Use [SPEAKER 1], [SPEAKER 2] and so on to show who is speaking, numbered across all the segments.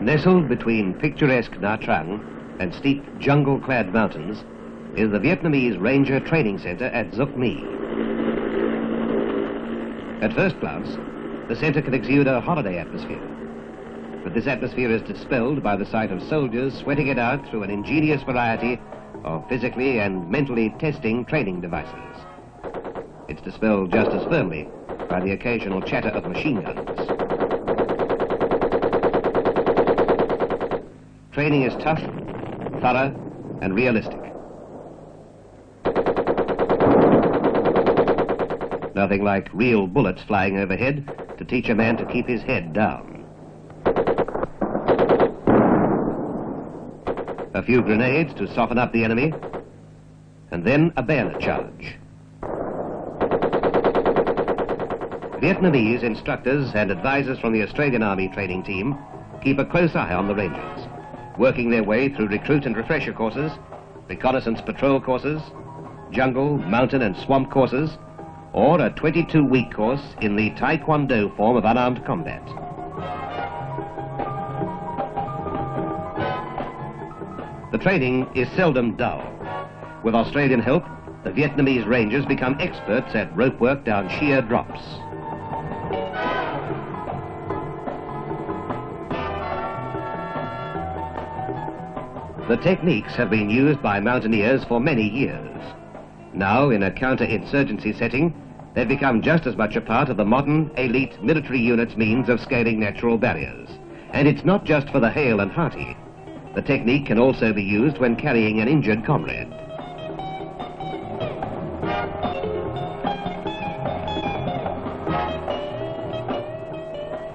[SPEAKER 1] Nestled between picturesque Nha Trang and steep jungle-clad mountains is the Vietnamese Ranger Training Center at Duc My. At first glance, the center can exude a holiday atmosphere. But this atmosphere is dispelled by the sight of soldiers sweating it out through an ingenious variety of physically and mentally testing training devices. It's dispelled just as firmly by the occasional chatter of machine guns. Training is tough, thorough, and realistic. Nothing like real bullets flying overhead to teach a man to keep his head down. A few grenades to soften up the enemy, and then a bayonet charge. Vietnamese instructors and advisors from the Australian Army training team keep a close eye on the Rangers, working their way through recruit and refresher courses, reconnaissance patrol courses, jungle, mountain and swamp courses, or a 22-week course in the Taekwondo form of unarmed combat. The training is seldom dull. With Australian help, the Vietnamese Rangers become experts at rope work down sheer drops. The techniques have been used by mountaineers for many years. Now, in a counter-insurgency setting, they've become just as much a part of the modern, elite military unit's means of scaling natural barriers. And it's not just for the hale and hearty. The technique can also be used when carrying an injured comrade.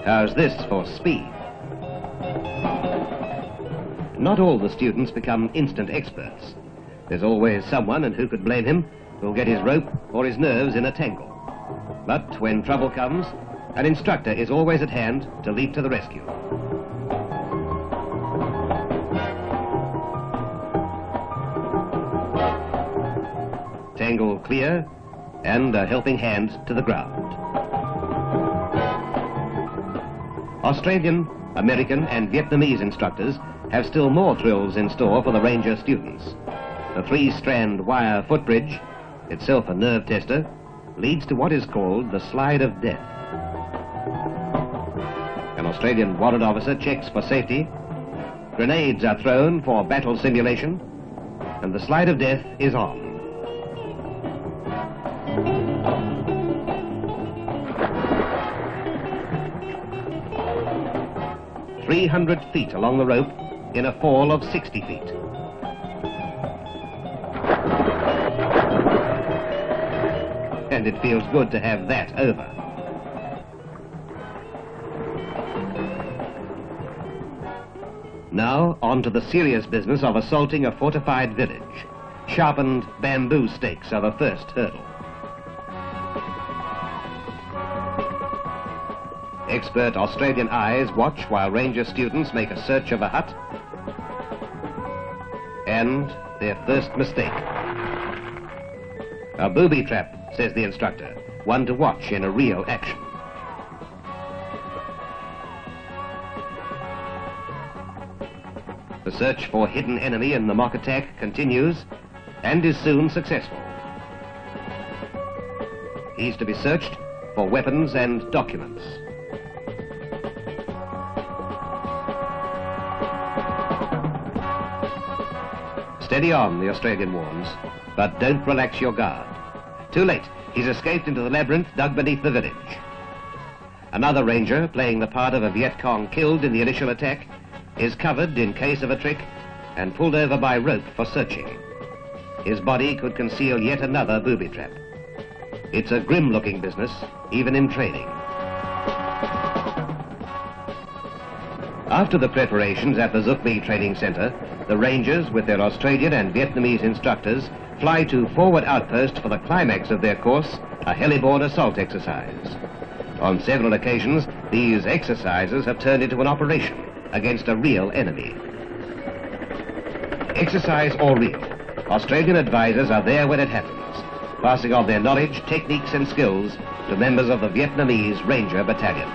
[SPEAKER 1] How's this for speed? Not all the students become instant experts. There's always someone, and who could blame him, who'll get his rope or his nerves in a tangle. But when trouble comes, an instructor is always at hand to leap to the rescue. Tangle clear, and a helping hand to the ground. Australian, American and Vietnamese instructors have still more thrills in store for the Ranger students. The 3-strand wire footbridge, itself a nerve tester, leads to what is called the slide of death. An Australian warrant officer checks for safety, grenades are thrown for battle simulation, and the slide of death is on. "300 feet along the rope in a fall of 60 feet. And it feels good to have that over. Now, on to the serious business of assaulting a fortified village. Sharpened bamboo stakes are the first hurdle. Expert Australian eyes watch while Ranger students make a search of a hut. And their first mistake. "A booby trap," says the instructor, one to watch in a real action. The search for hidden enemy in the mock attack continues and is soon successful. He's to be searched for weapons and documents. "Steady on," the Australian warns, "but don't relax your guard." Too late, he's escaped into the labyrinth dug beneath the village. Another Ranger, playing the part of a Viet Cong killed in the initial attack, is covered in case of a trick and pulled over by rope for searching. His body could conceal yet another booby trap. It's a grim-looking business, even in training. After the preparations at the Duc My Training Center, the Rangers, with their Australian and Vietnamese instructors, fly to Forward Outpost for the climax of their course, a heliborne assault exercise. On several occasions, these exercises have turned into an operation against a real enemy. Exercise or real, Australian advisors are there when it happens, passing on their knowledge, techniques and skills to members of the Vietnamese Ranger Battalion.